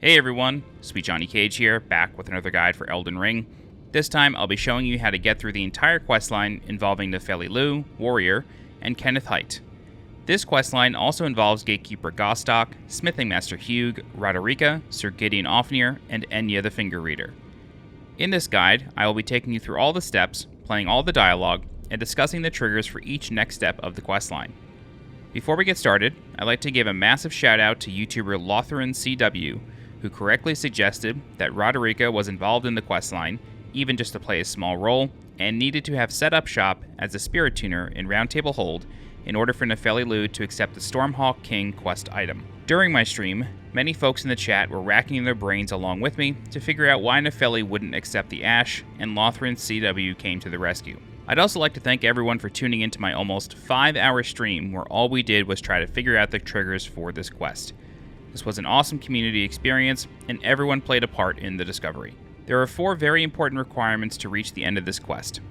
Hey everyone, Sweet Johnny Cage here, back with another guide for Elden Ring. This time I'll be showing you how to get through the entire questline involving Nepheli Loux, Warrior, and Kenneth Haight. This questline also involves Gatekeeper Gostoc, Smithing Master Hewg, Roderika, Sir Gideon Ofnir, and Enia the Finger Reader. In this guide, I will be taking you through all the steps, playing all the dialogue, and discussing the triggers for each next step of the questline. Before we get started, I'd like to give a massive shout out to YouTuber LOTHARIN CW, who correctly suggested that Roderika was involved in the questline, even just to play a small role, and needed to have set up shop as a spirit tuner in Roundtable Hold in order for Nepheli Loux to accept the Stormhawk King quest item. During my stream, many folks in the chat were racking their brains along with me to figure out why Nepheli wouldn't accept the Ash, and LOTHARIN CW came to the rescue. I'd also like to thank everyone for tuning into my almost 5-hour stream where all we did was try to figure out the triggers for this quest. This was an awesome community experience, and everyone played a part in the discovery. There are 4 very important requirements to reach the end of this quest.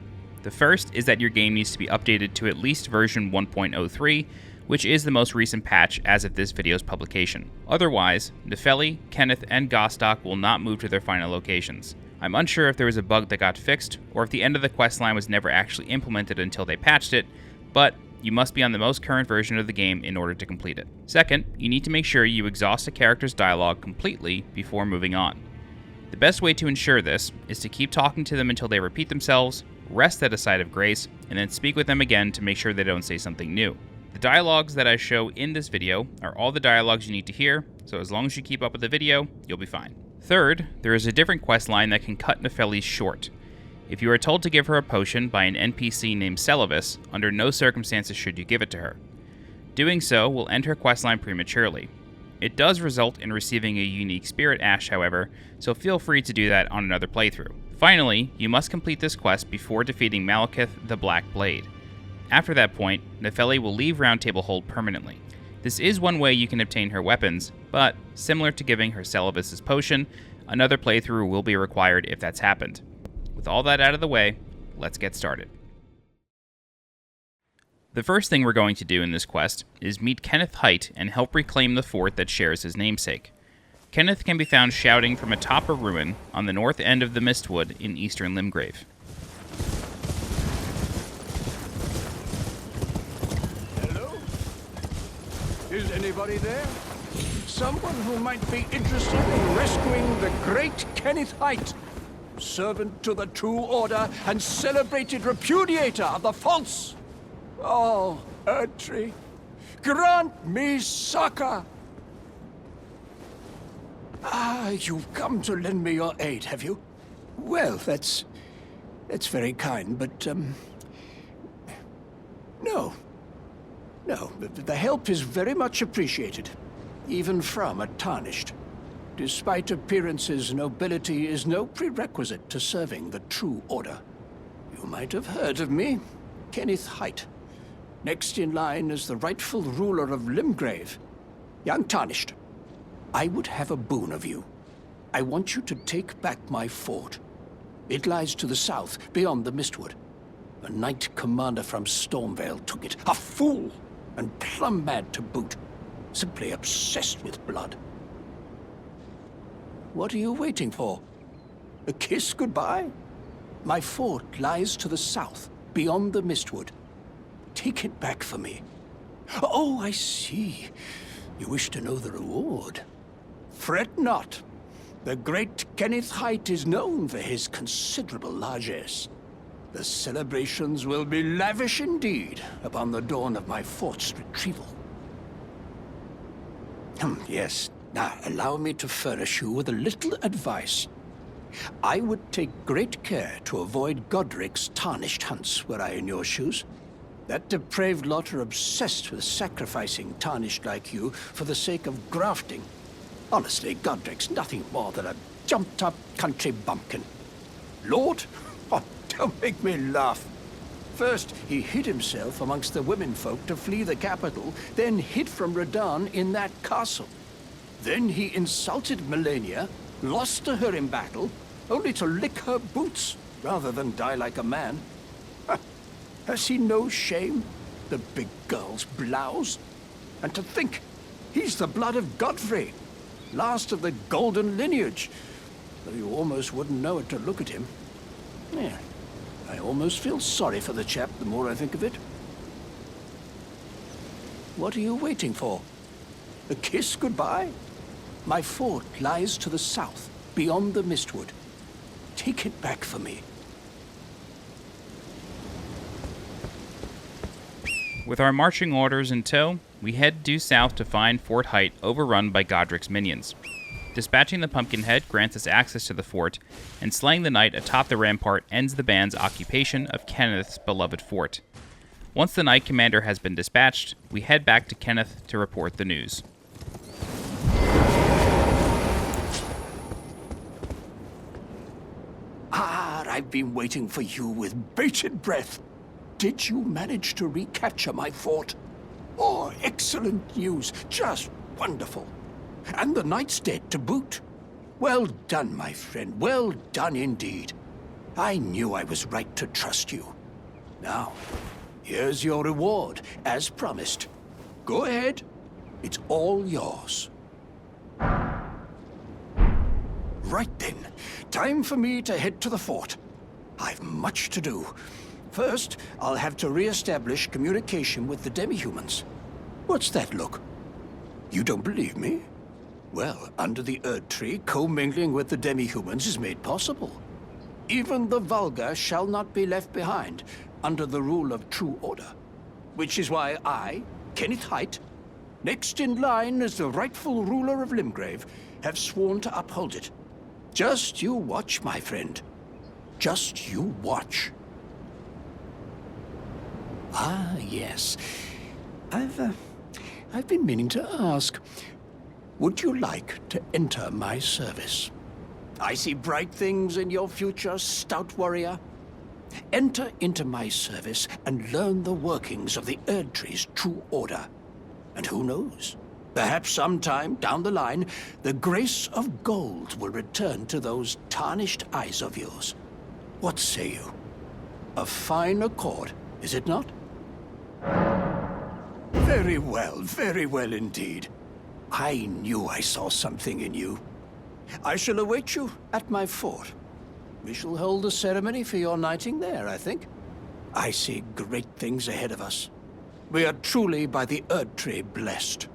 The first is that your game needs to be updated to at least version 1.03, which is the most recent patch as of this video's publication. Otherwise, Nepheli, Kenneth, and Gostoc will not move to their final locations. I'm unsure if there was a bug that got fixed, or if the end of the questline was never actually implemented until they patched it, but you must be on the most current version of the game in order to complete it. Second, you need to make sure you exhaust a character's dialogue completely before moving on. The best way to ensure this is to keep talking to them until they repeat themselves, rest at a site of grace, and then speak with them again to make sure they don't say something new. The dialogues that I show in this video are all the dialogues you need to hear, so as long as you keep up with the video, you'll be fine. Third, there is a different questline that can cut Nepheli short. If you are told to give her a potion by an NPC named Celibus, under no circumstances should you give it to her. Doing so will end her questline prematurely. It does result in receiving a unique spirit ash, however, so feel free to do that on another playthrough. Finally, you must complete this quest before defeating Malekith the Black Blade. After that point, Nepheli will leave Roundtable Hold permanently. This is one way you can obtain her weapons, but similar to giving her Celibus's potion, another playthrough will be required if that's happened. With all that out of the way, let's get started. The first thing we're going to do in this quest is meet Kenneth Haight and help reclaim the fort that shares his namesake. Kenneth can be found shouting from atop a ruin on the north end of the Mistwood in eastern Limgrave. Hello? Is anybody there? Someone who might be interested in rescuing the great Kenneth Haight, servant to the true order and celebrated repudiator of the false. Oh, Erdtree, grant me succor. You've come to lend me your aid, have you? Well, that's very kind, but, no. No, the help is very much appreciated, even from a tarnished. Despite appearances, nobility is no prerequisite to serving the true order. You might have heard of me, Kenneth Haight. Next in line is the rightful ruler of Limgrave, young Tarnished. I would have a boon of you. I want you to take back my fort. It lies to the south, beyond the Mistwood. A knight commander from Stormveil took it. A fool! And plumb mad to boot. Simply obsessed with blood. What are you waiting for? A kiss goodbye? My fort lies to the south, beyond the Mistwood. Take it back for me. Oh, I see. You wish to know the reward. Fret not. The great Kenneth Haight is known for his considerable largesse. The celebrations will be lavish indeed upon the dawn of my fort's retrieval. Yes. Now, allow me to furnish you with a little advice. I would take great care to avoid GODRICK'S tarnished hunts were I in your shoes. That depraved lot are obsessed with sacrificing tarnished like you for the sake of grafting. Honestly, GODRICK'S nothing more than a jumped-up country bumpkin. Lord? Oh, don't make me laugh. First, he hid himself amongst the womenfolk to flee the capital, then hid from Radahn in that castle. Then he insulted Malenia, lost to her in battle, only to lick her boots rather than die like a man. Has he no shame, the big girl's blouse? And to think, he's the blood of Godfrey. last of the golden lineage. Though you almost wouldn't know it to look at him. Yeah, I almost feel sorry for the chap the more I think of it. What are you waiting for? A kiss goodbye? My fort lies to the south, beyond the Mistwood. Take it back for me. With our marching orders in tow, we head due south to find Fort Haight overrun by GODRICK'S minions. Dispatching the Pumpkinhead grants us access to the fort, and slaying the knight atop the rampart ends the band's occupation of Kenneth's beloved fort. Once the Knight Commander has been dispatched, we head back to Kenneth to report the news. I've been waiting for you with bated breath. Did you manage to recapture my fort? Oh, excellent news. Just wonderful. And the knight's dead to boot. Well done, my friend. Well done indeed. I knew I was right to trust you. Now, here's your reward, as promised. Go ahead. It's all yours. Right then. Time for me to head to the fort. I've much to do. First, I'll have to re-establish communication with the demi-humans. What's that look? You don't believe me? Well, under the Erd Tree, commingling with the demi-humans is made possible. Even the vulgar shall not be left behind, under the rule of true order. Which is why I, Kenneth Haight, next in line as the rightful ruler of Limgrave, have sworn to uphold it. Just you watch, my friend. Just you watch. Ah, yes. I've been meaning to ask. Would you like to enter my service? I see bright things in your future, stout warrior. Enter into my service and learn the workings of the Erd Tree's true order. And who knows? Perhaps sometime down the line, the grace of gold will return to those tarnished eyes of yours. What say you? A fine accord, is it not? Very well indeed. I knew I saw something in you. I shall await you at my fort. We shall hold a ceremony for your knighting there, I think. I see great things ahead of us. We are truly by the Erd Tree blessed.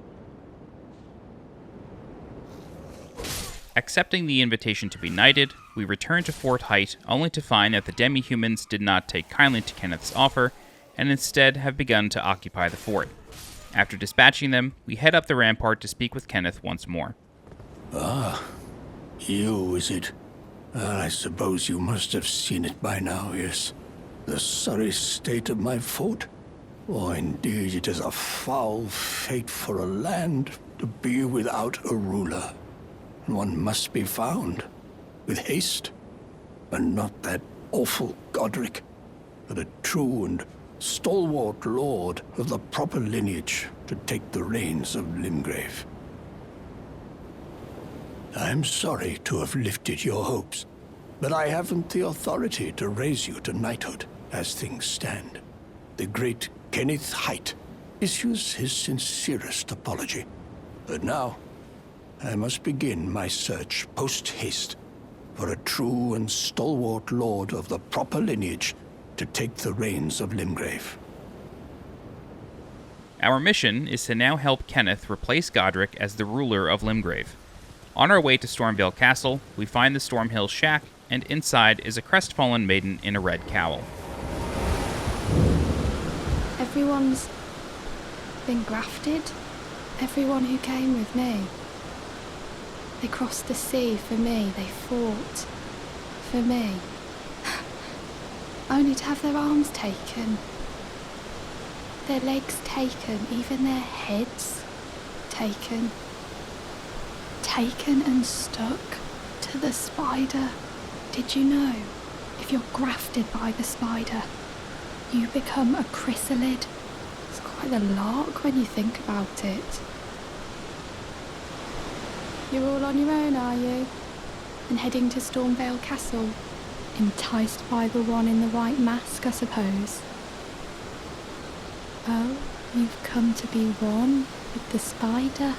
Accepting the invitation to be knighted, we return to Fort Haight only to find that the demi-humans did not take kindly to Kenneth's offer, and instead have begun to occupy the fort. After dispatching them, we head up the rampart to speak with Kenneth once more. Ah, you, is it? I suppose you must have seen it by now, yes. The sorry state of my fort? Oh, indeed, it is a foul fate for a land to be without a ruler. One must be found, with haste, and not that awful Godrick, but a true and stalwart lord of the proper lineage to take the reins of Limgrave. I'm sorry to have lifted your hopes, but I haven't the authority to raise you to knighthood as things stand. The great Kenneth Haight issues his sincerest apology. But now, I must begin my search post-haste for a true and stalwart lord of the proper lineage to take the reins of Limgrave. Our mission is to now help Kenneth replace Godrick as the ruler of Limgrave. On our way to Stormveil Castle, we find the Stormhill shack, and inside is a crestfallen maiden in a red cowl. Everyone's been grafted. Everyone who came with me. They crossed the sea for me. They fought for me. Only to have their arms taken. Their legs taken. Even their heads taken. Taken and stuck to the spider. Did you know? If you're grafted by the spider, you become a Chrysalid. It's quite a lark when you think about it. You're all on your own, are you? And heading to Stormveil Castle? Enticed by the one in the white mask, I suppose. Oh, you've come to be one with the spider?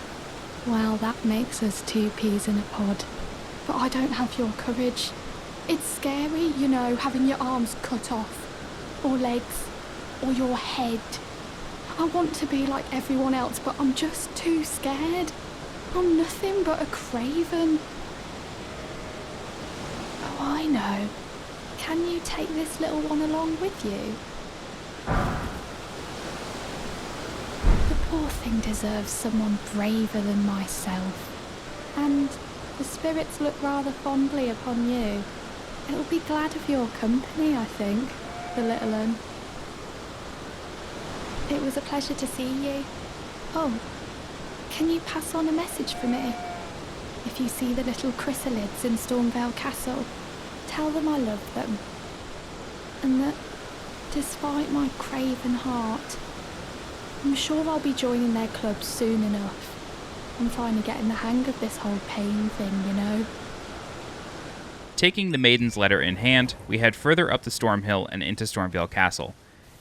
Well, that makes us two peas in a pod. But I don't have your courage. It's scary, you know, having your arms cut off. Or legs. Or your head. I want to be like everyone else, but I'm just too scared. I'm nothing but a craven. Oh, I know. Can you take this little one along with you? The poor thing deserves someone braver than myself. And the spirits look rather fondly upon you. It'll be glad of your company, I think, the little un. It was a pleasure to see you. Oh, can you pass on a message for me? If you see the little Chrysalids in Stormveil Castle, tell them I love them. And that, despite my craven heart, I'm sure I'll be joining their club soon enough. I'm finally getting the hang of this whole pain thing, you know. Taking the Maiden's letter in hand, we head further up the Stormhill and into Stormveil Castle.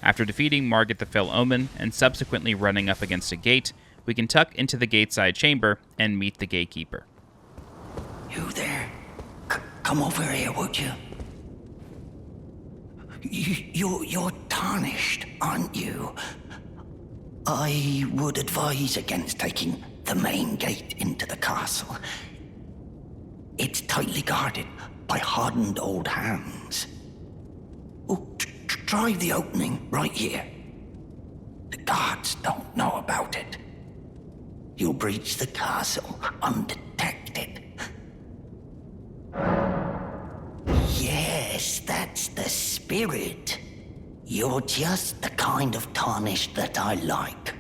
After defeating Margit the Fell Omen and subsequently running up against a gate, we can tuck into the gateside chamber and meet the Gatekeeper. You there? Come over here, would you? You're tarnished, aren't you? I would advise against taking the main gate into the castle. It's tightly guarded by hardened old hands. Oh, try the opening right here. The guards don't know about it. You'll breach the castle undetected. Yes, that's the spirit. You're just the kind of tarnished that I like.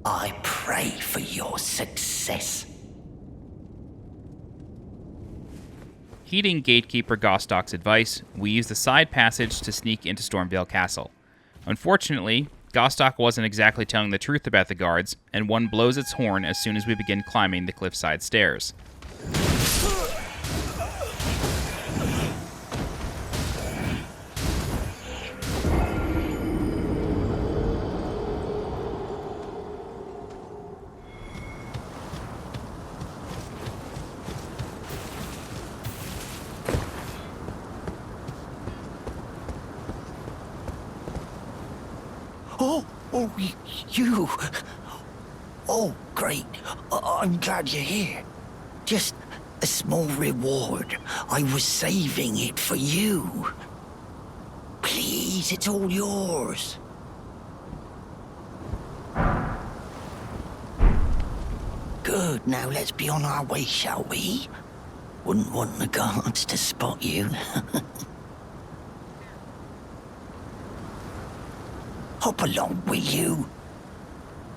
I pray for your success. Heeding Gatekeeper Gostoc's advice, we use the side passage to sneak into Stormveil Castle. Unfortunately, Gostoc wasn't exactly telling the truth about the guards, and one blows its horn as soon as we begin climbing the cliffside stairs. You. Oh, great. I'm glad you're here. Just a small reward. I was saving it for you. Please, it's all yours. Good, now let's be on our way, shall we? Wouldn't want the guards to spot you. Hop along, will you?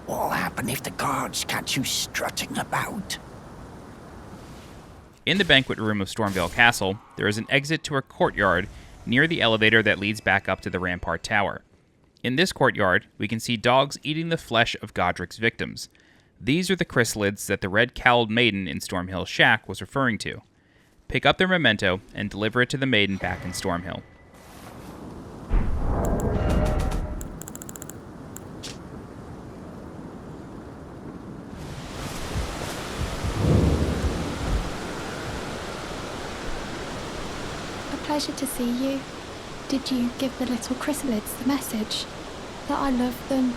What'll happen if the guards catch you strutting about? In the banquet room of Stormveil Castle, there is an exit to a courtyard near the elevator that leads back up to the Rampart Tower. In this courtyard, we can see dogs eating the flesh of GODRICK'S victims. These are the Chrysalids that the Red-Cowled Maiden in Stormhill's shack was referring to. Pick up their memento and deliver it to the Maiden back in Stormhill. Pleasure to see you. Did you give the little Chrysalids the message? That I love them,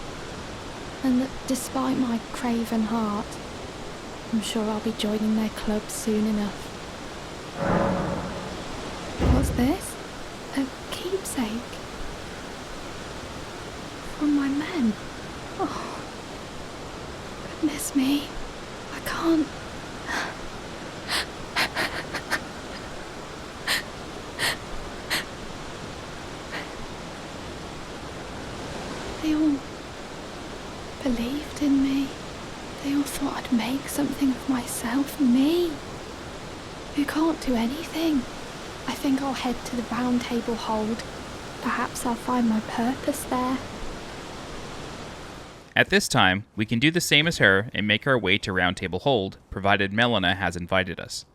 and that despite my craven heart, I'm sure I'll be joining their club soon enough. What's this? A keepsake? From my men? Oh, goodness me. I can't... They all believed in me. They all thought I'd make something of myself. Me, who can't do anything. I think I'll head to the Roundtable hold. Perhaps I'll find my purpose there. At this time, we can do the same as her and make our way to Roundtable hold, provided Melina has invited us.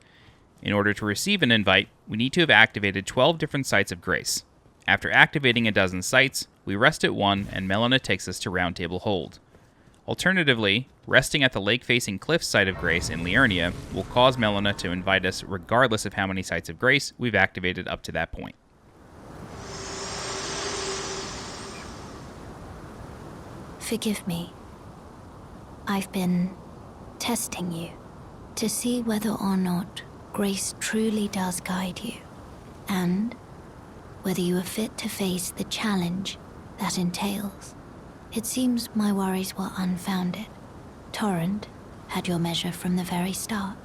In order to receive an invite, we need to have activated 12 different sites of grace. After activating a dozen sites, we rest at one and Melina takes us to Roundtable hold. Alternatively, resting at the lake-facing Cliffside of Grace in Liurnia will cause Melina to invite us regardless of how many Sites of Grace we've activated up to that point. Forgive me. I've been testing you to see whether or not grace truly does guide you, and whether you are fit to face the challenge that entails. It seems my worries were unfounded. Torrent had your measure from the very start,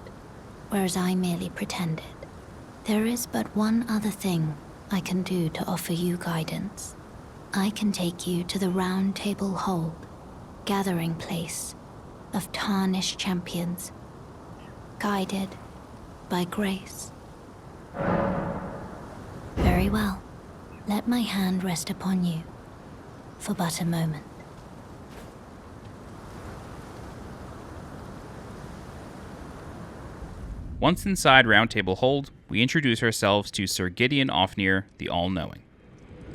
whereas I merely pretended. There is but one other thing I can do to offer you guidance. I can take you to the Roundtable Hold, gathering place of tarnished champions, guided by grace. Very well. Let my hand rest upon you for but a moment. Once inside Roundtable Hold, we introduce ourselves to Sir Gideon Ofnir, the All-Knowing.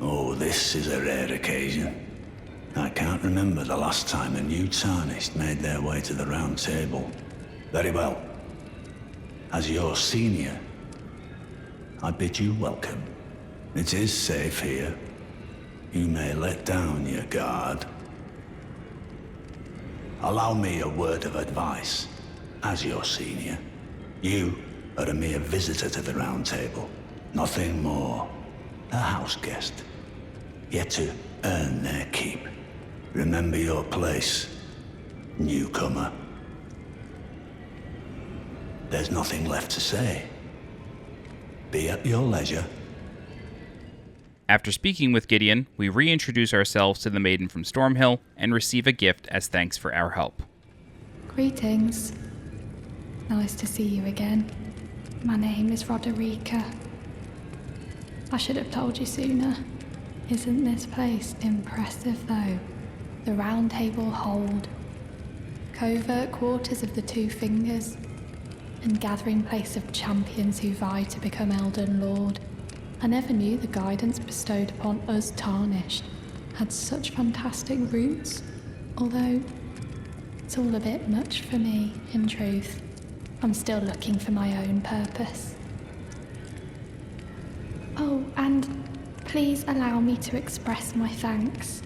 Oh, this is a rare occasion. I can't remember the last time a new Tarnished made their way to the Round Table. Very well. As your senior, I bid you welcome. It is safe here. You may let down your guard. Allow me a word of advice. As your senior, you are a mere visitor to the Round Table. Nothing more. A house guest. Yet to earn their keep. Remember your place, newcomer. There's nothing left to say. Be at your leisure. After speaking with Gideon, we reintroduce ourselves to the Maiden from Stormhill and receive a gift as thanks for our help. Greetings. Nice to see you again. My name is Roderika. I should have told you sooner. Isn't this place impressive though? The Roundtable Hold. Covert quarters of the Two Fingers. And gathering place of champions who vie to become Elden Lord. I never knew the guidance bestowed upon us Tarnished had such fantastic roots, although it's all a bit much for me, in truth. I'm still looking for my own purpose. Oh, and please allow me to express my thanks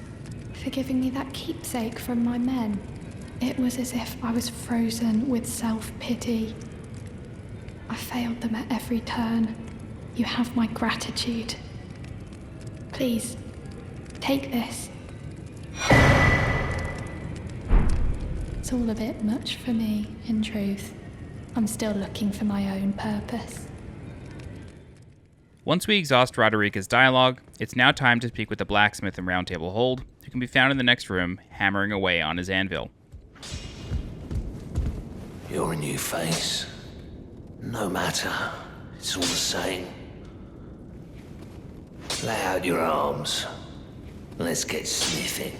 for giving me that keepsake from my men. It was as if I was frozen with self-pity. I failed them at every turn. You have my gratitude. Please, take this. It's all a bit much for me, in truth. I'm still looking for my own purpose. Once we exhaust Roderika's dialogue, it's now time to speak with the blacksmith in Roundtable Hold, who can be found in the next room, hammering away on his anvil. You're a new face. No matter. It's all the same. Lay out your arms. Let's get smithing.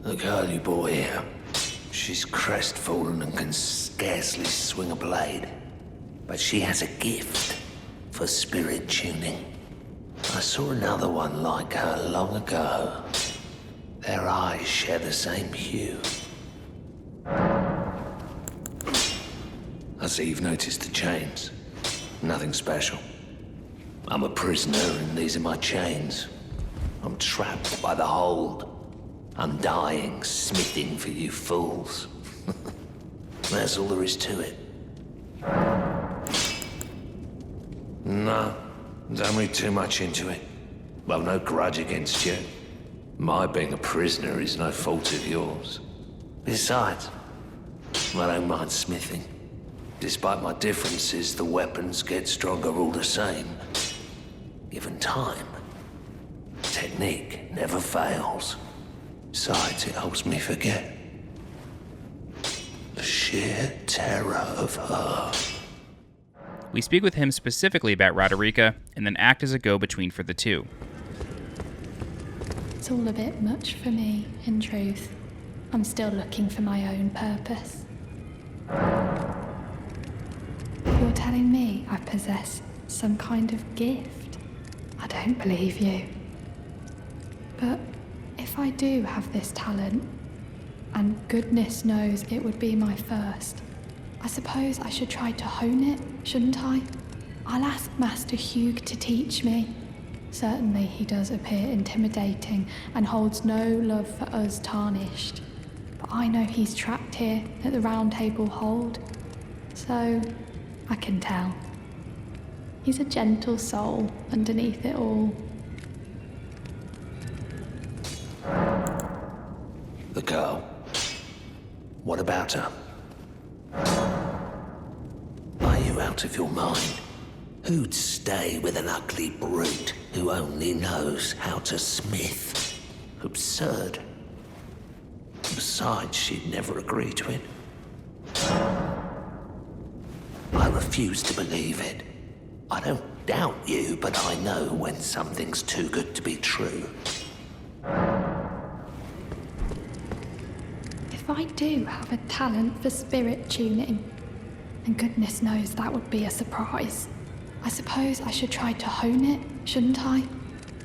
The girl you brought here, she's crestfallen and can scarcely swing a blade. But she has a gift for spirit tuning. I saw another one like her long ago. Their eyes share the same hue. I see you've noticed the chains. Nothing special. I'm a prisoner and these are my chains. I'm trapped by the hold. I'm dying, smithing for you fools. That's all there is to it. No, don't read too much into it. Well, no grudge against you. My being a prisoner is no fault of yours. Besides, I don't mind smithing. Despite my differences, the weapons get stronger all the same. Given time, technique never fails. Besides, it helps me forget the sheer terror of her. We speak with him specifically about Roderika, and then act as a go-between for the two. It's all a bit much for me, in truth. I'm still looking for my own purpose. You're telling me I possess some kind of gift? I don't believe you. But if If I do have this talent, and goodness knows it would be my first, I suppose I should try to hone it, shouldn't I? I'll ask Master Hewg to teach me. Certainly he does appear intimidating and holds no love for us Tarnished. But I know he's trapped here at the Roundtable hold, so I can tell. He's a gentle soul underneath it all. The girl. What about her? Are you out of your mind? Who'd stay with an ugly brute who only knows how to smith? Absurd. Besides, she'd never agree to it. I refuse to believe it. I don't doubt you, but I know when something's too good to be true. If I do have a talent for spirit tuning, and goodness knows that would be a surprise, I suppose I should try to hone it, shouldn't I?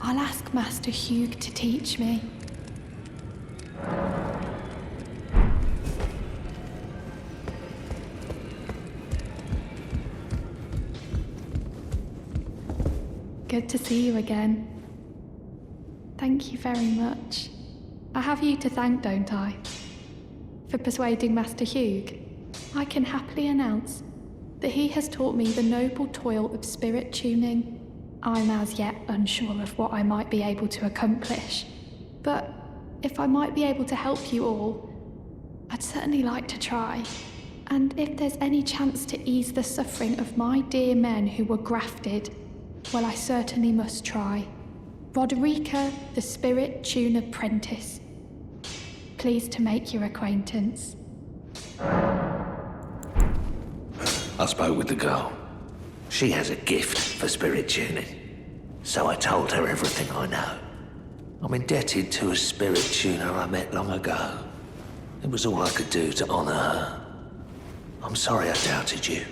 I'll ask Master Hewg to teach me. Good to see you again. Thank you very much. I have you to thank, don't I? For persuading Master Hewg. I can happily announce that he has taught me the noble toil of spirit tuning. I'm as yet unsure of what I might be able to accomplish, but if I might be able to help you all, I'd certainly like to try. And if there's any chance to ease the suffering of my dear men who were grafted, well, I certainly must try. Roderika, the Spirit Tune Apprentice. Pleased to make your acquaintance. I spoke with the girl. She has a gift for spirit tuning. So I told her everything I know. I'm indebted to a spirit tuner I met long ago. It was all I could do to honor her. I'm sorry I doubted you.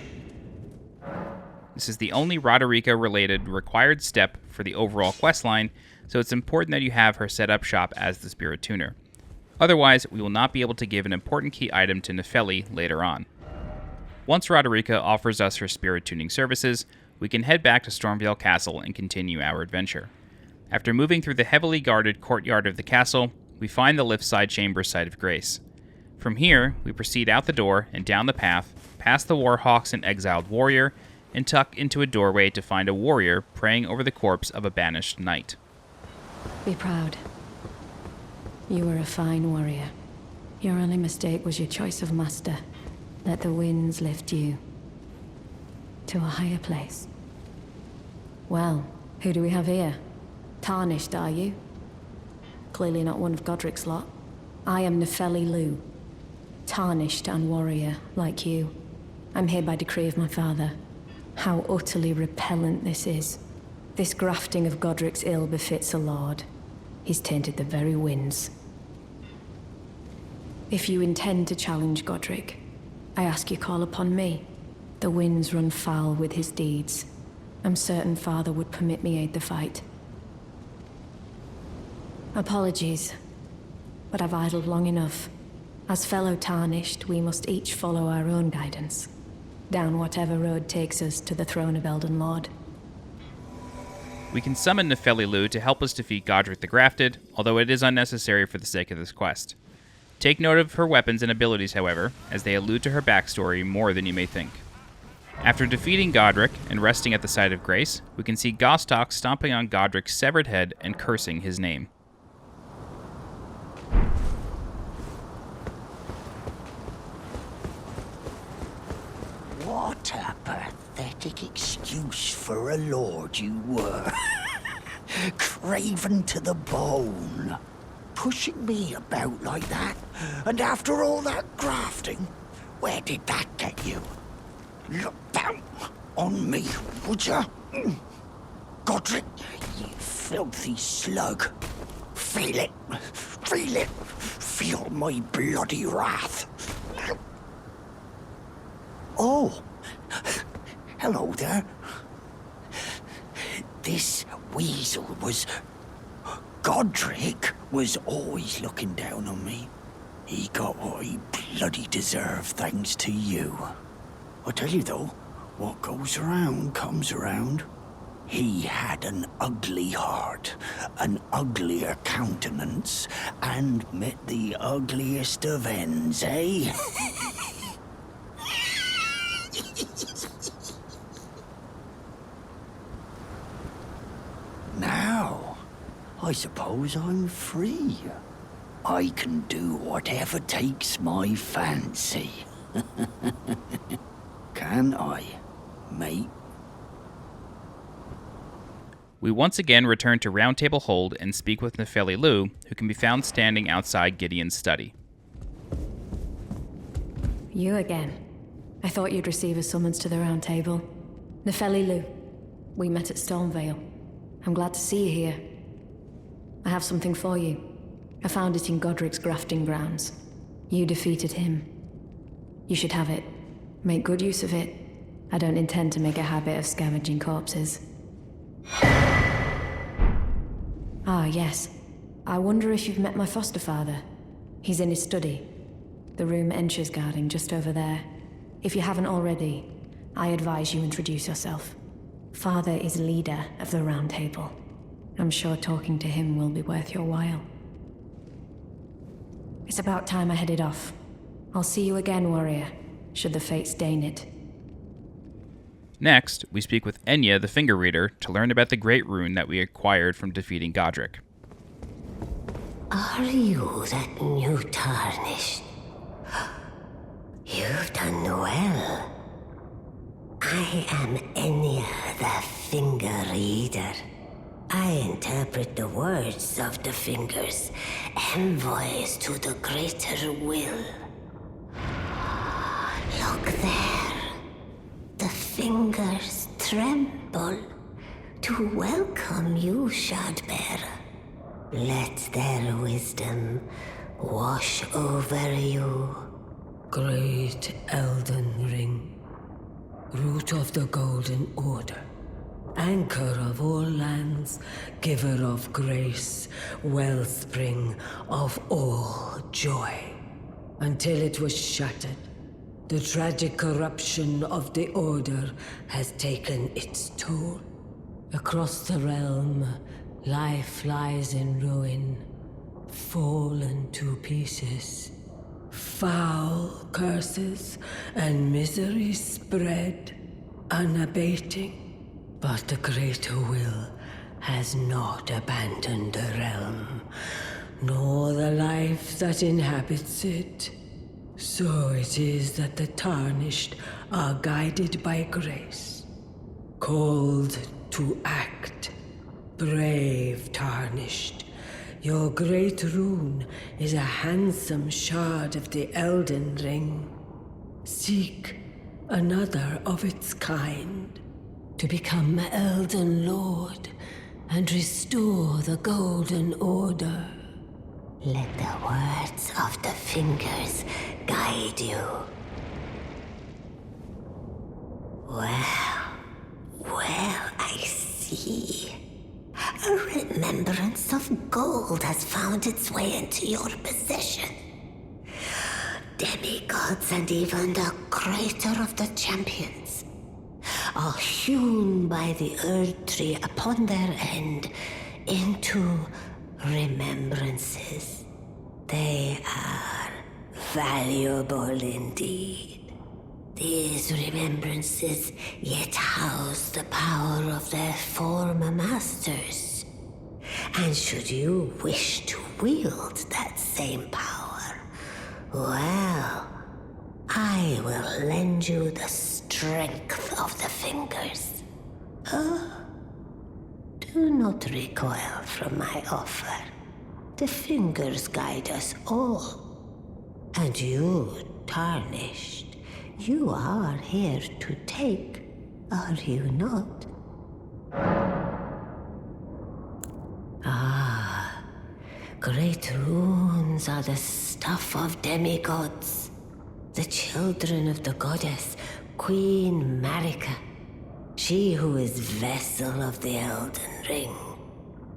This is the only Roderika-related required step for the overall questline, so it's important that you have her set up shop as the Spirit Tuner. Otherwise, we will not be able to give an important key item to Nepheli later on. Once Roderika offers us her spirit tuning services, we can head back to Stormveil Castle and continue our adventure. After moving through the heavily guarded courtyard of the castle, we find the Cliffside Chamber's Site of Grace. From here, we proceed out the door and down the path, past the Warhawks and exiled warrior, and tuck into a doorway to find a warrior praying over the corpse of a banished knight. Be proud. You were a fine warrior. Your only mistake was your choice of master. Let the winds lift you to a higher place. Well, who do we have here? Tarnished, are you? Clearly not one of GODRICK'S lot. I am Nepheli Loux. Tarnished and warrior, like you. I'm here by decree of my father. How utterly repellent this is. This grafting of GODRICK'S ill befits a lord. He's tainted the very winds. If you intend to challenge Godrick, I ask you call upon me. The winds run foul with his deeds. I'm certain father would permit me aid the fight. Apologies, but I've idled long enough. As fellow Tarnished, we must each follow our own guidance. Down whatever road takes us to the throne of Elden Lord. We can summon Nepheli Loux to help us defeat Godrick the Grafted, although it is unnecessary for the sake of this quest. Take note of her weapons and abilities, however, as they allude to her backstory more than you may think. After defeating Godrick and resting at the Site of Grace, we can see Gostoc stomping on Godrick's severed head and cursing his name. What a pathetic excuse for a lord you were. Craven to the bone. Pushing me about like that. And after all that grafting, where did that get you? Look down on me, would ya? Godrick, you filthy slug. Feel it. Feel it. Feel my bloody wrath. Oh, hello there. This weasel was Godrick. was always looking down on me. He got what he bloody deserved thanks to you. I tell you though, what goes around comes around. He had an ugly heart, an uglier countenance, and met the ugliest of ends, eh? Now, I suppose I'm free. I can do whatever takes my fancy. Can I, mate? We once again return to Roundtable Hold and speak with Nepheli Loux, who can be found standing outside Gideon's study. You again. I thought you'd receive a summons to the Roundtable. Nepheli Loux. We met at Stormveil. I'm glad to see you here. I have something for you. I found it in Godrick's grafting grounds. You defeated him. You should have it. Make good use of it. I don't intend to make a habit of scavenging corpses. Ah, yes. I wonder if you've met my foster father. He's in his study. The room Ensha's guarding just over there. If you haven't already, I advise you introduce yourself. Father is leader of the Roundtable. I'm sure talking to him will be worth your while. It's about time I headed off. I'll see you again, warrior, should the fates deign it. Next, we speak with Enia, the Finger Reader, to learn about the great rune that we acquired from defeating Godrick. Are you that new tarnished? You've done well. I am Enia, the Finger Reader. I interpret the words of the fingers, envoys to the greater will. Look there. The fingers tremble to welcome you, Shardbearer. Let their wisdom wash over you. Great Elden Ring, root of the Golden Order, anchor of all lands, giver of grace, wellspring of all joy. Until it was shattered, the tragic corruption of the Order has taken its toll. Across the realm, life lies in ruin, fallen to pieces. Foul curses and misery spread, unabating. But the greater will has not abandoned the realm, nor the life that inhabits it. So it is that the Tarnished are guided by grace, called to act. Brave Tarnished, your great rune is a handsome shard of the Elden Ring. Seek another of its kind to become Elden Lord and restore the Golden Order. Let the words of the fingers guide you. Well, I see. A remembrance of gold has found its way into your possession. Demigods and even the greater of the champions are hewn by the Earth Tree upon their end into remembrances. They are valuable indeed. These remembrances yet house the power of their former masters. And should you wish to wield that same power, well, I will lend you the strength of the fingers. Do not recoil from my offer. The fingers guide us all. And you, Tarnished, you are here to take, are you not? Ah, great runes are the stuff of demigods, the children of the goddess, Queen Marika, she who is vessel of the Elden Ring.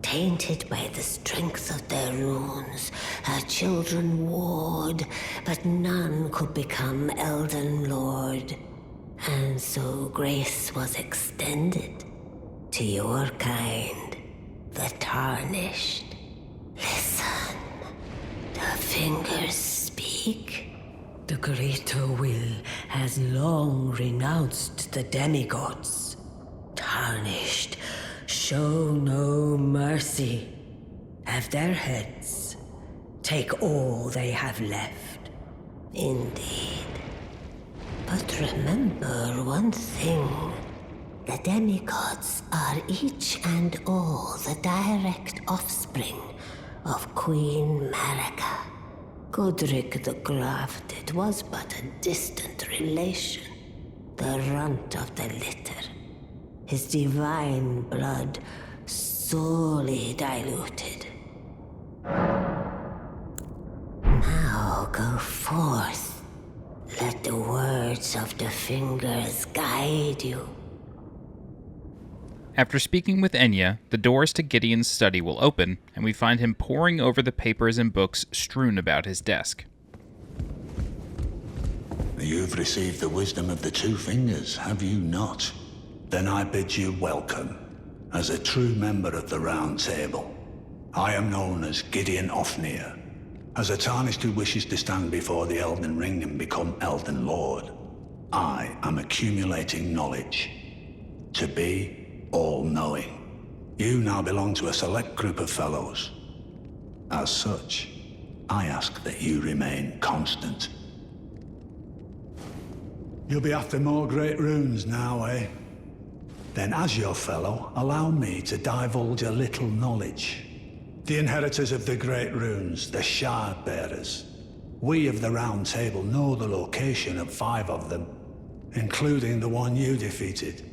tainted by the strength of their runes. Her children warred, but none could become Elden Lord. And so grace was extended to your kind, the Tarnished. Listen, the fingers speak. The greater will has long renounced the demigods. Tarnished, show no mercy. Have their heads. Take all they have left. Indeed. But remember one thing. The demigods are each and all the direct offspring of Queen Marika. Godrick the Grafted was but a distant relation, the runt of the litter. His divine blood sorely diluted. Now go forth. Let the words of the fingers guide you. After speaking with Enia, the doors to Gideon's study will open, and we find him poring over the papers and books strewn about his desk. You've received the wisdom of the two fingers, have you not? Then I bid you welcome, as a true member of the Round Table. I am known as Gideon Ofnir, as a Tarnished who wishes to stand before the Elden Ring and become Elden Lord. I am accumulating knowledge, to be all-knowing. You now belong to a select group of fellows. As such, I ask that you remain constant. You'll be after more great runes now, eh? Then as your fellow, allow me to divulge a little knowledge. The inheritors of the great runes, the Shard Bearers. We of the Round Table know the location of 5 of them, including the one you defeated.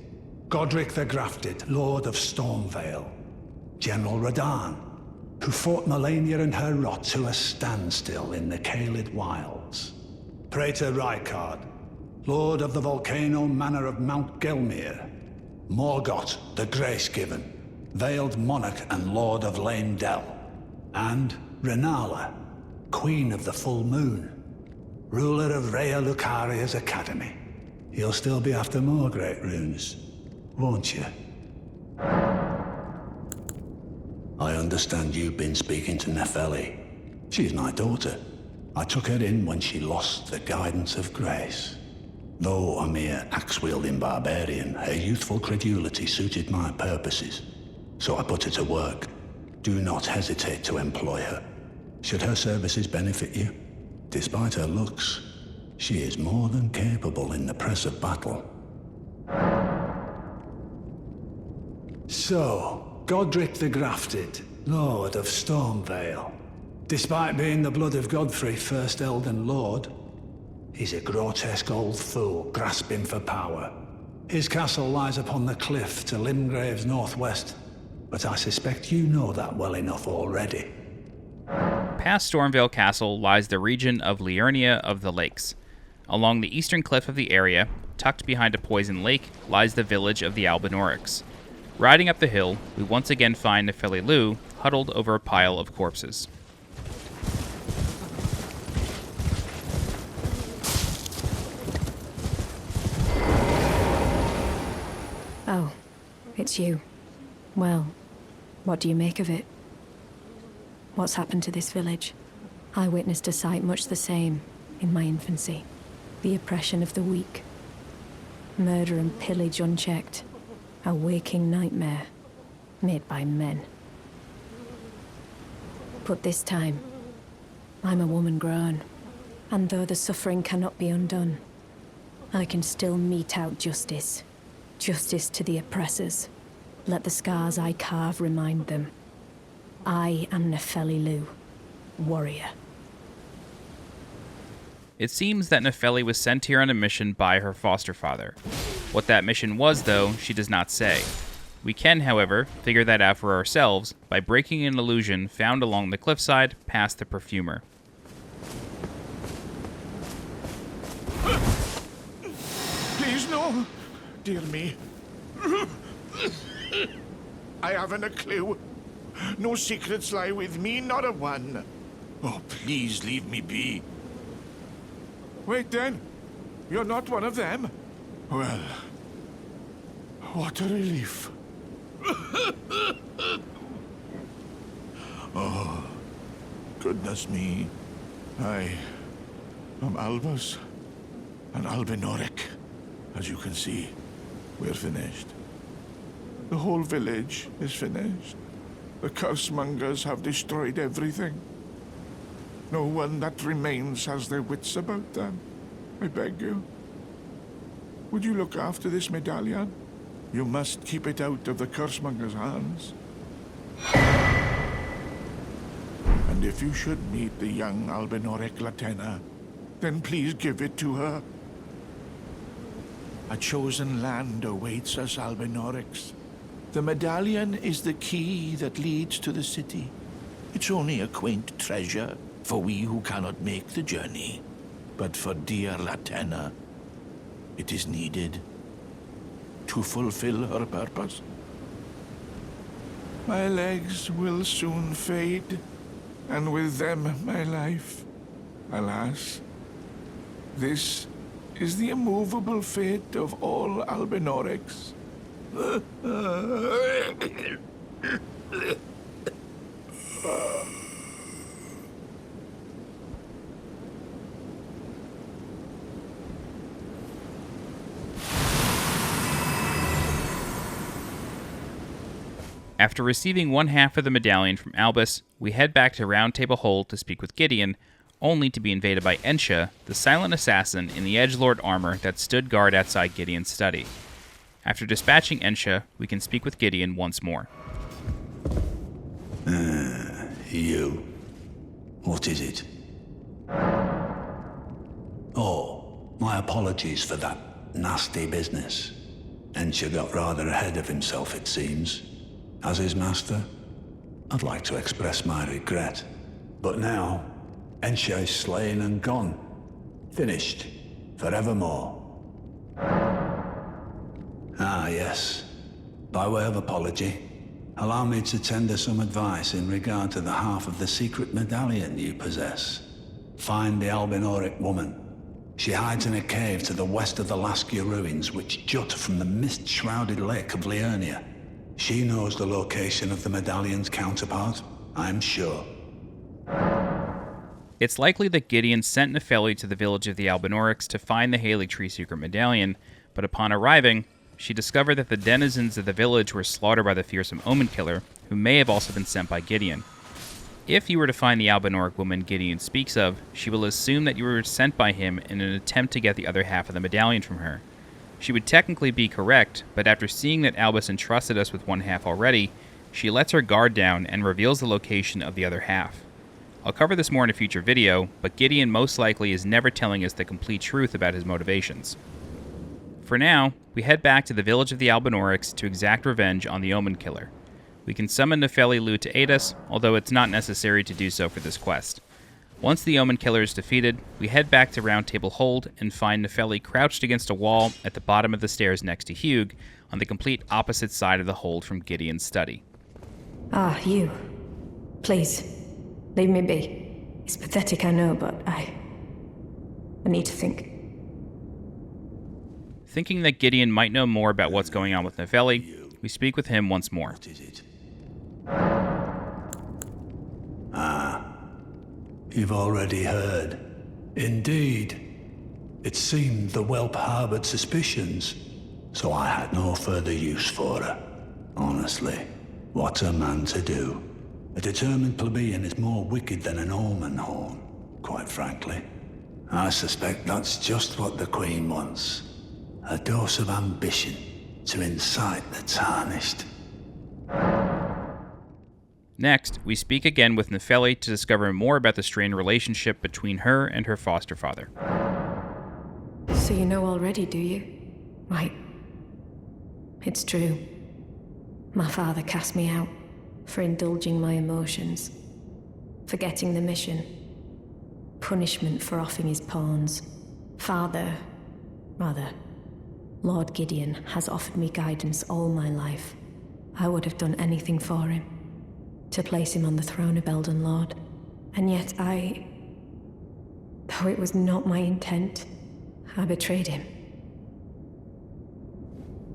Godrick the Grafted, Lord of Stormveil. General Radahn, who fought Melania and her rot to a standstill in the Chrysalid wilds. Praetor Rykard, Lord of the Volcano Manor of Mount Gelmir. Morgott, the Grace-Given, Veiled Monarch and Lord of Lame Dell. And Renala, Queen of the Full Moon, ruler of Rhea Lucaria's Academy. You'll still be after more great runes, won't you? I understand you've been speaking to Nepheli. She's my daughter. I took her in when she lost the guidance of grace. Though a mere axe-wielding barbarian, her youthful credulity suited my purposes. So I put her to work. Do not hesitate to employ her. Should her services benefit you, despite her looks, she is more than capable in the press of battle. So, Godrick the Grafted, Lord of Stormveil. Despite being the blood of Godfrey, first Elden Lord, he's a grotesque old fool grasping for power. His castle lies upon the cliff to Limgrave's northwest, but I suspect you know that well enough already. Past Stormveil Castle lies the region of Liurnia of the Lakes. Along the eastern cliff of the area, tucked behind a poison lake, lies the village of the Albinaurics. Riding up the hill, we once again find Nepheli Loux huddled over a pile of corpses. Oh, it's you. Well, what do you make of it? What's happened to this village? I witnessed a sight much the same in my infancy. The oppression of the weak. Murder and pillage unchecked. A waking nightmare made by men. But this time, I'm a woman grown, and though the suffering cannot be undone, I can still mete out justice. Justice to the oppressors. Let the scars I carve remind them. I am Nepheli Loux, warrior. It seems that Nepheli was sent here on a mission by her foster father. What that mission was, though, she does not say. We can, however, figure that out for ourselves by breaking an illusion found along the cliffside past the perfumer. Please no, dear me. I haven't a clue. No secrets lie with me, not a one. Oh, please leave me be. Wait then. You're not one of them? Well, what a relief. Oh, goodness me. I am Albus, an Albinauric. As you can see, we're finished. The whole village is finished. The cursemongers have destroyed everything. No one that remains has their wits about them. I beg you. Would you look after this medallion? You must keep it out of the cursemongers' hands. And if you should meet the young Albinauric Latenna, then please give it to her. A chosen land awaits us, Albinaurics. The medallion is the key that leads to the city. It's only a quaint treasure for we who cannot make the journey. But for dear Latenna, it is needed to fulfill her purpose. My legs will soon fade, and with them my life. Alas, this is the immovable fate of all Albinaurics. After receiving one half of the medallion from Albus, we head back to Roundtable Hold to speak with Gideon, only to be invaded by Ensha, the silent assassin in the edgelord armor that stood guard outside Gideon's study. After dispatching Ensha, we can speak with Gideon once more. You. What is it? Oh, my apologies for that nasty business. Ensha got rather ahead of himself, it seems. As his master, I'd like to express my regret. But now, Ensha is slain and gone. Finished. Forevermore. Ah, yes. By way of apology, allow me to tender some advice in regard to the half of the secret medallion you possess. Find the Albinauric woman. She hides in a cave to the west of the Laskia ruins, which jut from the mist-shrouded lake of Liurnia. She knows the location of the medallion's counterpart, I'm sure. It's likely that Gideon sent Nepheli to the village of the Albinaurics to find the Halig Tree secret medallion, but upon arriving, she discovered that the denizens of the village were slaughtered by the fearsome Omenkiller, who may have also been sent by Gideon. If you were to find the Albinauric woman Gideon speaks of, she will assume that you were sent by him in an attempt to get the other half of the medallion from her. She would technically be correct, but after seeing that Albus entrusted us with one half already, she lets her guard down and reveals the location of the other half. I'll cover this more in a future video, but Gideon most likely is never telling us the complete truth about his motivations. For now, we head back to the village of the Albinaurics to exact revenge on the Omenkiller. We can summon Nepheli Loux to aid us, although it's not necessary to do so for this quest. Once the Omenkiller is defeated, we head back to Roundtable Hold and find Nepheli crouched against a wall at the bottom of the stairs next to Hewg, on the complete opposite side of the hold from Gideon's study. Ah, you. Please, leave me be. It's pathetic, I know, but I need to think. Thinking that Gideon might know more about what's going on with Nepheli, we speak with him once more. What is it? You've already heard. Indeed. It seemed the whelp harbored suspicions, so I had no further use for her. Honestly, what's a man to do? A determined plebeian is more wicked than an omen horn, quite frankly. I suspect that's just what the Queen wants. A dose of ambition to incite the tarnished. Next, we speak again with Nepheli to discover more about the strained relationship between her and her foster father. So you know already, do you? Right. It's true. My father cast me out for indulging my emotions, forgetting the mission, punishment for offing his pawns. Lord Gideon has offered me guidance all my life. I would have done anything for him. to place him on the throne of Elden Lord. And yet though it was not my intent, I betrayed him.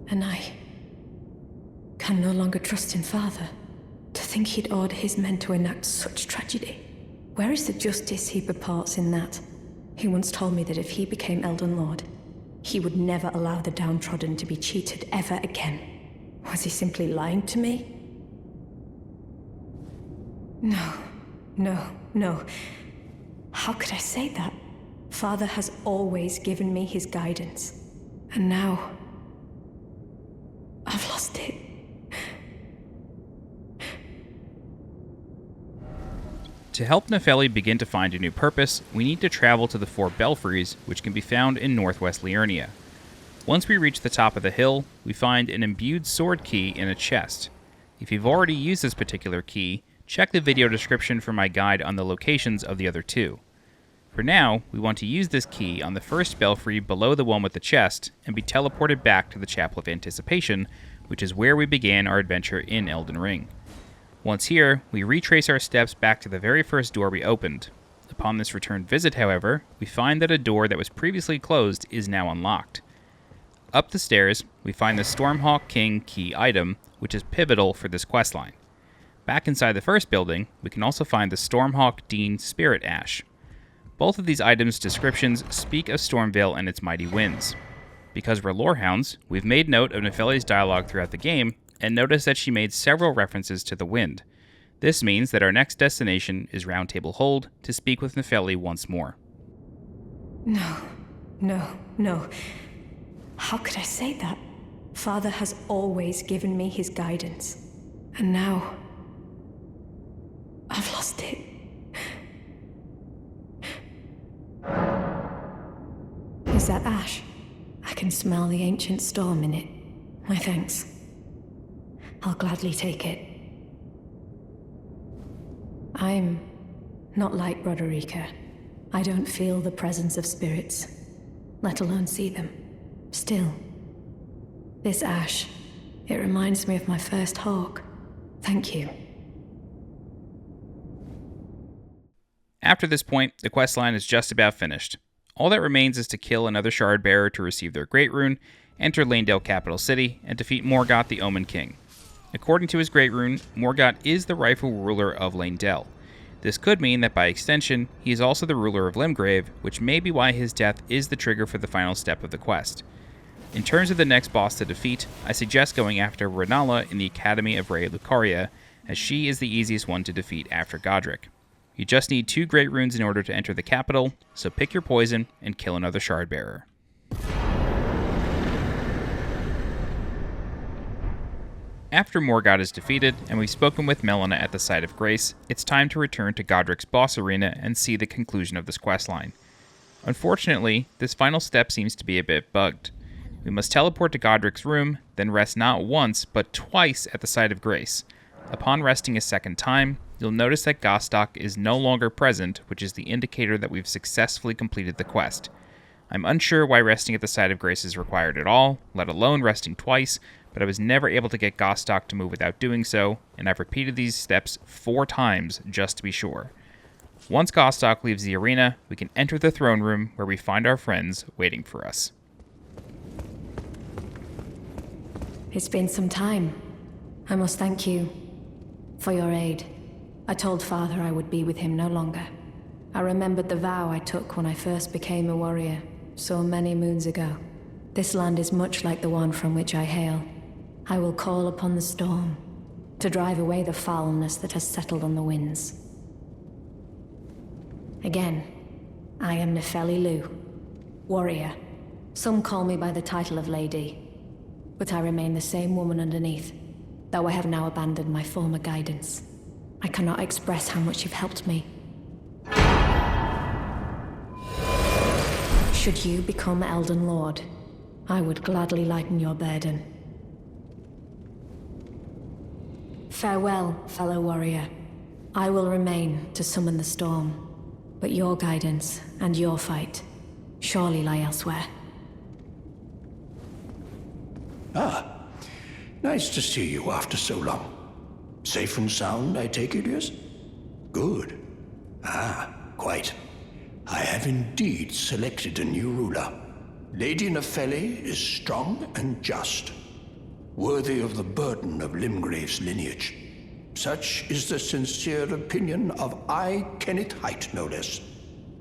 And I can no longer trust in Father. To think he'd order his men to enact such tragedy. Where is the justice he purports in that? He once told me that if he became Elden Lord, he would never allow the downtrodden to be cheated ever again. Was he simply lying to me? No. How could I say that? Father has always given me his guidance. And now, I've lost it. To help Nepheli begin to find a new purpose, we need to travel to the 4 Belfries, which can be found in northwest Liurnia. Once we reach the top of the hill, we find an imbued sword key in a chest. If you've already used this particular key, check the video description for my guide on the locations of the other 2. For now, we want to use this key on the first belfry below the one with the chest, and be teleported back to the Chapel of Anticipation, which is where we began our adventure in Elden Ring. Once here, we retrace our steps back to the very first door we opened. Upon this return visit, however, we find that a door that was previously closed is now unlocked. Up the stairs, we find the Stormhawk King key item, which is pivotal for this questline. Back inside the first building, we can also find the Stormhawk Deenh Spirit Ash. Both of these items' descriptions speak of Stormveil and its mighty winds. Because we're lorehounds, we've made note of Nepheli's dialogue throughout the game, and notice that she made several references to the wind. This means that our next destination is Roundtable Hold to speak with Nepheli once more. No. How could I say that? Father has always given me his guidance. And now, I've lost it. Is that ash? I can smell the ancient storm in it. My thanks. I'll gladly take it. I'm not like Roderika. I don't feel the presence of spirits, let alone see them. Still, this ash, it reminds me of my first hawk. Thank you. After this point, the questline is just about finished. All that remains is to kill another shard bearer to receive their Great Rune, enter Leyndell capital city, and defeat Morgott the Omen King. According to his Great Rune, Morgott is the rightful ruler of Leyndell. This could mean that by extension, he is also the ruler of Limgrave, which may be why his death is the trigger for the final step of the quest. In terms of the next boss to defeat, I suggest going after Rennala in the Academy of Rey Lucaria, as she is the easiest one to defeat after Godrick. You just need 2 Great Runes in order to enter the capital, so pick your poison and kill another shard bearer. After Morgott is defeated, and we've spoken with Melina at the site of Grace, it's time to return to Godrick's boss arena and see the conclusion of this questline. Unfortunately, this final step seems to be a bit bugged. We must teleport to Godrick's room, then rest not once, but twice at the site of Grace. Upon resting a second time, you'll notice that Gostoc is no longer present, which is the indicator that we've successfully completed the quest. I'm unsure why resting at the site of Grace is required at all, let alone resting twice, but I was never able to get Gostoc to move without doing so, and I've repeated these steps 4 times just to be sure. Once Gostoc leaves the arena, we can enter the throne room where we find our friends waiting for us. It's been some time. I must thank you for your aid. I told Father I would be with him no longer. I remembered the vow I took when I first became a warrior, so many moons ago. This land is much like the one from which I hail. I will call upon the storm to drive away the foulness that has settled on the winds. Again, I am Nepheli Loux, warrior. Some call me by the title of Lady, but I remain the same woman underneath, though I have now abandoned my former guidance. I cannot express how much you've helped me. Should you become Elden Lord, I would gladly lighten your burden. Farewell, fellow warrior. I will remain to summon the storm, but your guidance and your fight surely lie elsewhere. Ah, nice to see you after so long. Safe and sound, I take it, yes? Good. Ah, quite. I have indeed selected a new ruler. Lady Nepheli is strong and just, worthy of the burden of Limgrave's lineage. Such is the sincere opinion of I, Kenneth Haight, no less.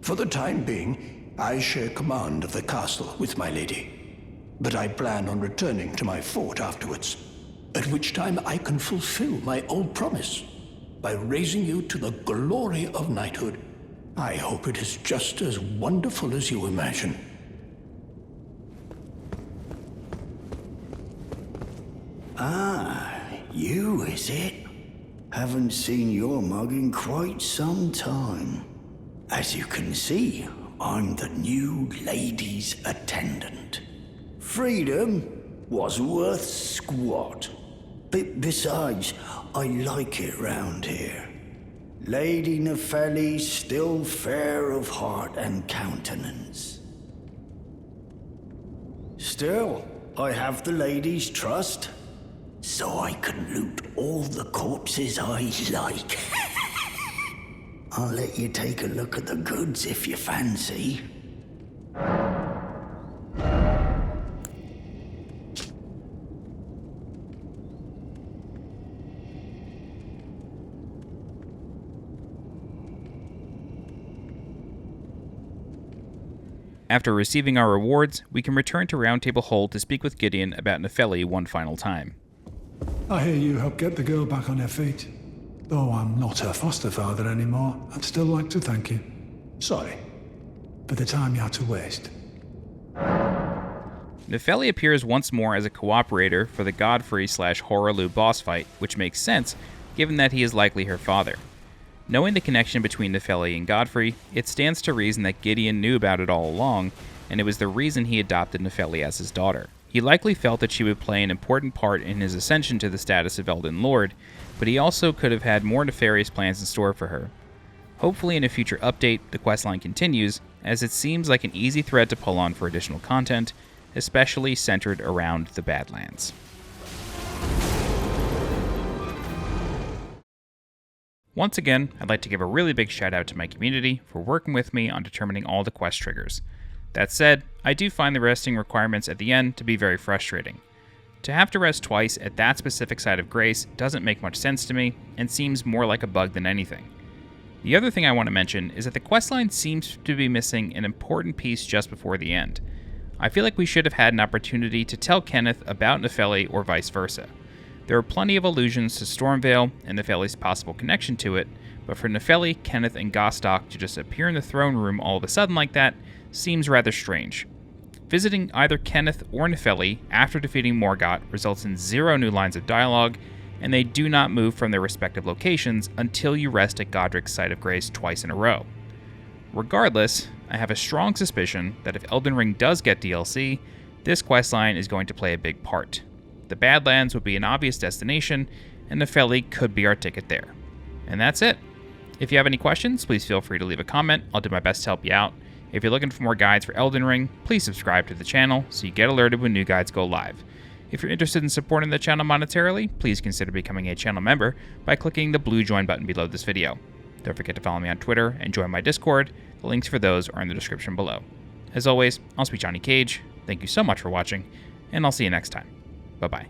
For the time being, I share command of the castle with my lady. But I plan on returning to my fort afterwards, at which time I can fulfill my old promise by raising you to the glory of knighthood. I hope it is just as wonderful as you imagine. Ah, you is it? Haven't seen your mug in quite some time. As you can see, I'm the new lady's attendant. Freedom wasn't worth squat. Besides, I like it round here. Lady Nepheli's still fair of heart and countenance. Still, I have the lady's trust, so I can loot all the corpses I like. I'll let you take a look at the goods if you fancy. After receiving our rewards, we can return to Roundtable Hold to speak with Gideon about Nepheli one final time. I hear you helped get the girl back on her feet. Though I'm not her foster father anymore, I'd still like to thank you. Sorry for the time you had to waste. Nepheli appears once more as a cooperator for the Godfrey/Hoarah boss fight, which makes sense, given that he is likely her father. Knowing the connection between Nepheli and Godfrey, it stands to reason that Gideon knew about it all along, and it was the reason he adopted Nepheli as his daughter. He likely felt that she would play an important part in his ascension to the status of Elden Lord, but he also could have had more nefarious plans in store for her. Hopefully in a future update, the questline continues, as it seems like an easy thread to pull on for additional content, especially centered around the Badlands. Once again, I'd like to give a really big shout out to my community for working with me on determining all the quest triggers. That said, I do find the resting requirements at the end to be very frustrating. To have to rest twice at that specific side of grace doesn't make much sense to me, and seems more like a bug than anything. The other thing I want to mention is that the questline seems to be missing an important piece just before the end. I feel like we should have had an opportunity to tell Kenneth about Nepheli or vice versa. There are plenty of allusions to Stormveil and Nepheli's possible connection to it, but for Nepheli, Kenneth, and Gostoc to just appear in the throne room all of a sudden like that seems rather strange. Visiting either Kenneth or Nepheli after defeating Morgott results in 0 new lines of dialogue, and they do not move from their respective locations until you rest at Godrick's site of grace twice in a row. Regardless, I have a strong suspicion that if Elden Ring does get DLC, this questline is going to play a big part. The Badlands would be an obvious destination, and Nepheli could be our ticket there. And that's it. If you have any questions, please feel free to leave a comment. I'll do my best to help you out. If you're looking for more guides for Elden Ring, please subscribe to the channel so you get alerted when new guides go live. If you're interested in supporting the channel monetarily, please consider becoming a channel member by clicking the blue join button below this video. Don't forget to follow me on Twitter and join my Discord. The links for those are in the description below. As always, I'll speak Johnny Cage. Thank you so much for watching, and I'll see you next time. Bye-bye.